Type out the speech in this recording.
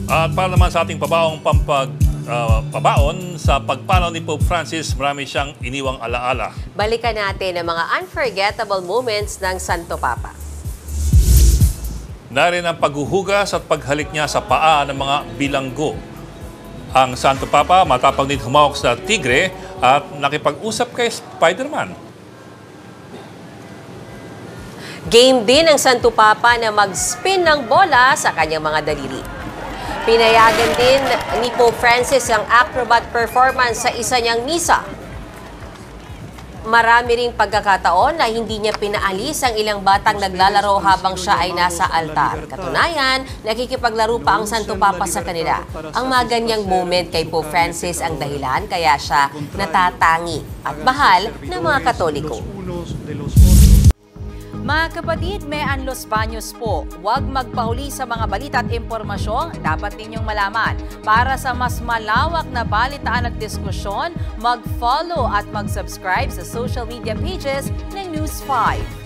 At para naman sa ating pabaong pabaon sa pagpanaw ni Pope Francis, marami siyang iniwang alaala. Balikan natin ang mga unforgettable moments ng Santo Papa. Narin ang paghuhugas at paghalik niya sa paa ng mga bilanggo. Ang Santo Papa matapang din humawak sa tigre at nakipag-usap kay Spider-Man. Game din ang Santo Papa na mag-spin ng bola sa kanyang mga daliri. Pinayagan din ni Pope Francis ang acrobat performance sa isa niyang misa. Marami ring pagkakataon na hindi niya pinaalis ang ilang batang naglalaro habang siya ay nasa altar. Katunayan, nakikipaglaro pa ang Santo Papa sa kanila. Ang mga ganyang moment kay Pope Francis ang dahilan kaya siya natatangi at mahal ng mga Katoliko. Mga kapatid, may Los Baños po. Huwag magpahuli sa mga balita at impormasyong dapat ninyong malaman. Para sa mas malawak na balitaan at diskusyon, mag-follow at mag-subscribe sa social media pages ng News 5.